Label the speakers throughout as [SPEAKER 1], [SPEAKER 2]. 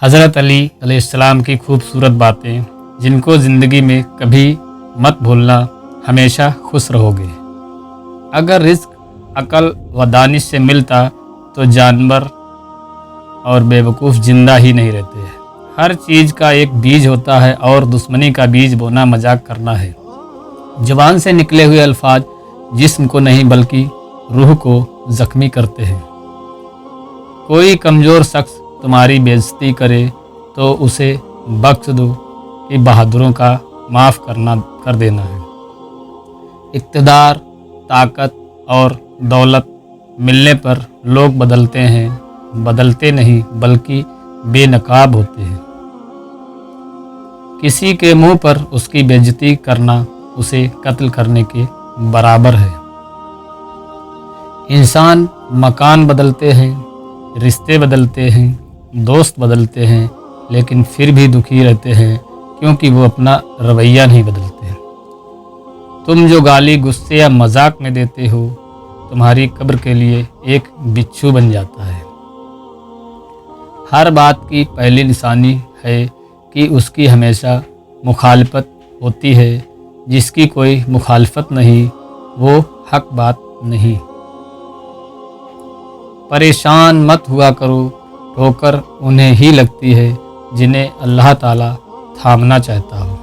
[SPEAKER 1] हज़रत अली अलैहिस्सलाम की खूबसूरत बातें जिनको ज़िंदगी में कभी मत भूलना, हमेशा खुश रहोगे। अगर रिज़्क अकल व दानिश से मिलता तो जानवर और बेवकूफ़ ज़िंदा ही नहीं रहते। हर चीज़ का एक बीज होता है और दुश्मनी का बीज बोना मजाक करना है। ज़ुबान से निकले हुए अल्फाज जिस्म को नहीं बल्कि रूह को ज़ख्मी करते हैं। कोई कमज़ोर शख्स तुम्हारी बेइज्जती करे तो उसे बख्श दो कि बहादुरों का माफ़ कर देना है। इक़्तिदार, ताकत और दौलत मिलने पर लोग बदलते हैं, बदलते नहीं बल्कि बेनकाब होते हैं। किसी के मुंह पर उसकी बेइज्जती करना उसे कत्ल करने के बराबर है। इंसान मकान बदलते हैं, रिश्ते बदलते हैं, दोस्त बदलते हैं, लेकिन फिर भी दुखी रहते हैं क्योंकि वो अपना रवैया नहीं बदलते। तुम जो गाली गुस्से या मजाक में देते हो तुम्हारी कब्र के लिए एक बिच्छू बन जाता है। हर बात की पहली निशानी है कि उसकी हमेशा मुखालफत होती है। जिसकी कोई मुखालफत नहीं वो हक बात नहीं। परेशान मत हुआ करो, ठोकर उन्हें ही लगती है जिन्हें अल्लाह ताला थामना चाहता हो।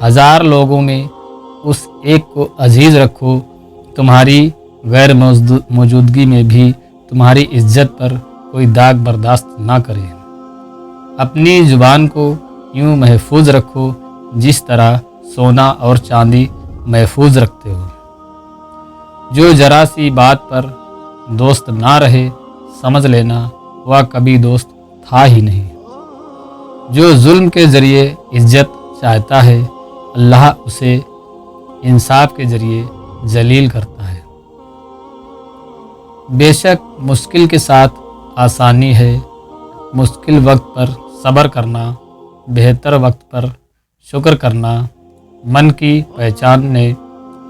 [SPEAKER 1] हज़ार लोगों में उस एक को अजीज़ रखो, तुम्हारी गैर मौजूदगी में भी तुम्हारी इज्जत पर कोई दाग बर्दाश्त ना करे। अपनी ज़ुबान को यूँ महफूज रखो जिस तरह सोना और चांदी महफूज रखते हो। जो जरा सी बात पर दोस्त ना रहे समझ लेना वह कभी दोस्त था ही नहीं। जो जुल्म के ज़रिए इज्जत चाहता है अल्लाह उसे इंसाफ के ज़रिए जलील करता है। बेशक मुश्किल के साथ आसानी है। मुश्किल वक्त पर सब्र करना, बेहतर वक्त पर शुक्र करना मन की पहचान ने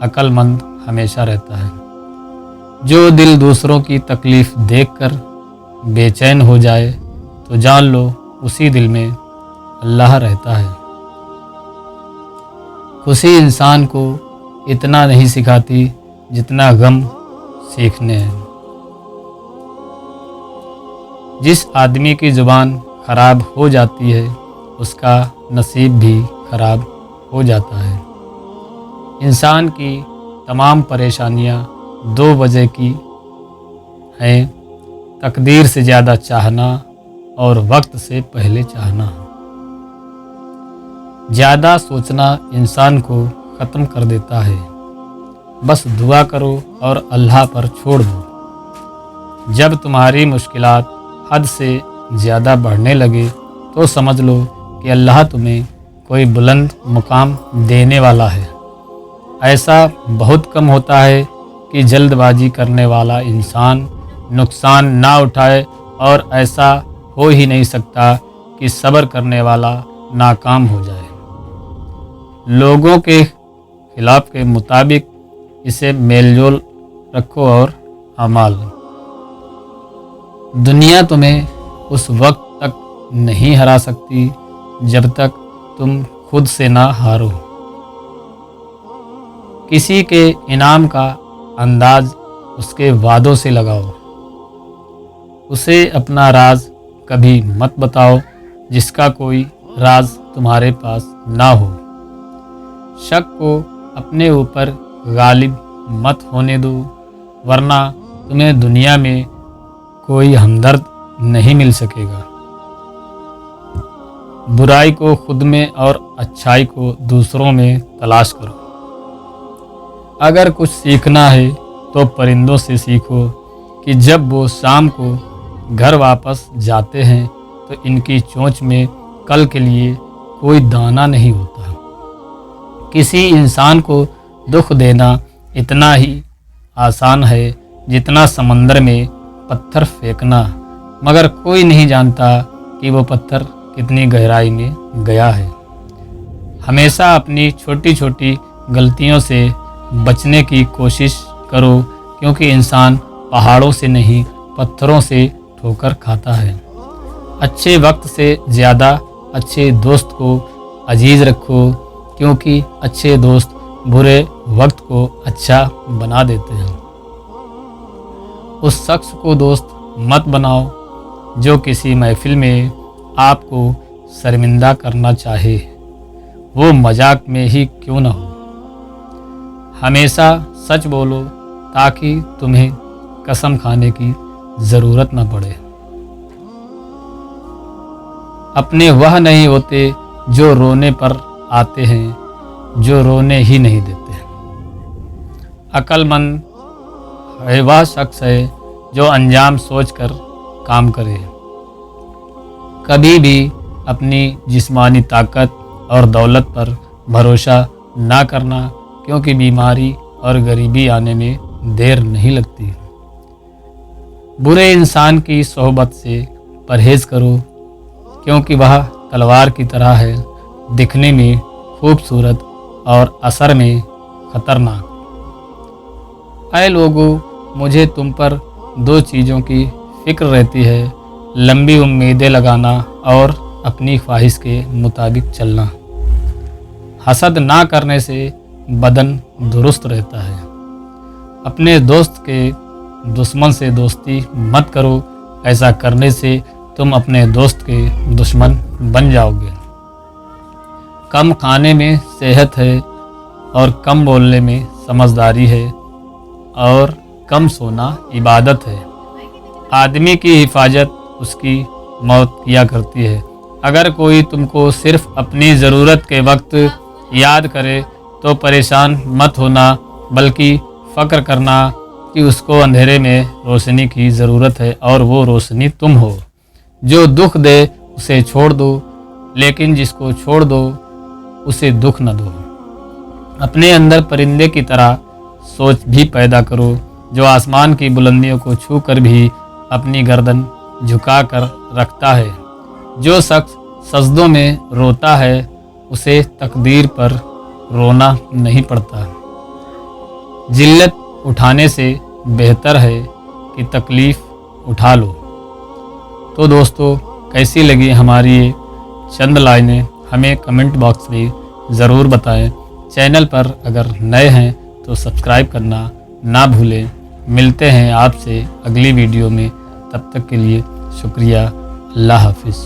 [SPEAKER 1] अक्लमंद हमेशा रहता है। जो दिल दूसरों की तकलीफ़ देखकर बेचैन हो जाए तो जान लो उसी दिल में अल्लाह रहता है। खुशी इंसान को इतना नहीं सिखाती जितना गम सीखने हैं। जिस आदमी की ज़ुबान ख़राब हो जाती है उसका नसीब भी ख़राब हो जाता है। इंसान की तमाम परेशानियां दो वजह की हैं, तकदीर से ज़्यादा चाहना और वक्त से पहले चाहना। ज़्यादा सोचना इंसान को ख़त्म कर देता है। बस दुआ करो और अल्लाह पर छोड़ दो। जब तुम्हारी मुश्किलात हद से ज़्यादा बढ़ने लगे तो समझ लो कि अल्लाह तुम्हें कोई बुलंद मुकाम देने वाला है। ऐसा बहुत कम होता है कि जल्दबाजी करने वाला इंसान नुकसान ना उठाए और ऐसा हो ही नहीं सकता कि सब्र करने वाला नाकाम हो जाए। लोगों के खिलाफ के मुताबिक इसे मेलजोल रखो और अमाल। दुनिया तुम्हें उस वक्त तक नहीं हरा सकती जब तक तुम खुद से ना हारो। किसी के इनाम का अंदाज उसके वादों से लगाओ। उसे अपना राज कभी मत बताओ जिसका कोई राज तुम्हारे पास ना हो। शक को अपने ऊपर गालिब मत होने दो वरना तुम्हें दुनिया में कोई हमदर्द नहीं मिल सकेगा। बुराई को खुद में और अच्छाई को दूसरों में तलाश करो। अगर कुछ सीखना है तो परिंदों से सीखो कि जब वो शाम को घर वापस जाते हैं तो इनकी चोंच में कल के लिए कोई दाना नहीं होता। किसी इंसान को दुख देना इतना ही आसान है जितना समंदर में पत्थर फेंकना, मगर कोई नहीं जानता कि वो पत्थर कितनी गहराई में गया है। हमेशा अपनी छोटी छोटी गलतियों से बचने की कोशिश करो क्योंकि इंसान पहाड़ों से नहीं पत्थरों से ठोकर खाता है। अच्छे वक्त से ज़्यादा अच्छे दोस्त को अजीज़ रखो, क्योंकि अच्छे दोस्त बुरे वक्त को अच्छा बना देते हैं। उस शख्स को दोस्त मत बनाओ जो किसी महफिल में आपको शर्मिंदा करना चाहे, वो मजाक में ही क्यों न हो। हमेशा सच बोलो ताकि तुम्हें कसम खाने की ज़रूरत न पड़े। अपने वह नहीं होते जो रोने पर आते हैं, जो रोने ही नहीं देते। अक्लमंद वह शख्स है जो अंजाम सोचकर काम करे। कभी भी अपनी जिस्मानी ताकत और दौलत पर भरोसा ना करना, क्योंकि बीमारी और गरीबी आने में देर नहीं लगती। बुरे इंसान की सोहबत से परहेज़ करो, क्योंकि वह तलवार की तरह है, दिखने में खूबसूरत और असर में ख़तरनाक। ऐ लोगों, मुझे तुम पर दो चीज़ों की फ़िक्र रहती है, लंबी उम्मीदें लगाना और अपनी ख्वाहिश के मुताबिक चलना। हसद ना करने से बदन दुरुस्त रहता है। अपने दोस्त के दुश्मन से दोस्ती मत करो, ऐसा करने से तुम अपने दोस्त के दुश्मन बन जाओगे। कम खाने में सेहत है और कम बोलने में समझदारी है और कम सोना इबादत है। आदमी की हिफाजत उसकी मौत किया करती है। अगर कोई तुमको सिर्फ अपनी ज़रूरत के वक्त याद करे तो परेशान मत होना, बल्कि फ़क्र करना कि उसको अंधेरे में रोशनी की ज़रूरत है और वो रोशनी तुम हो। जो दुख दे उसे छोड़ दो, लेकिन जिसको छोड़ दो उसे दुख न दो। अपने अंदर परिंदे की तरह सोच भी पैदा करो, जो आसमान की बुलंदियों को छू कर भी अपनी गर्दन झुका कर रखता है। जो शख्स सजदों में रोता है उसे तकदीर पर रोना नहीं पड़ता। जिल्लत उठाने से बेहतर है कि तकलीफ़ उठा लो। तो दोस्तों, कैसी लगी हमारी ये चंद लाइनें हमें कमेंट बॉक्स में ज़रूर बताएं। चैनल पर अगर नए हैं तो सब्सक्राइब करना ना भूलें। मिलते हैं आपसे अगली वीडियो में, तब तक के लिए शुक्रिया। अल्लाह हाफिज़।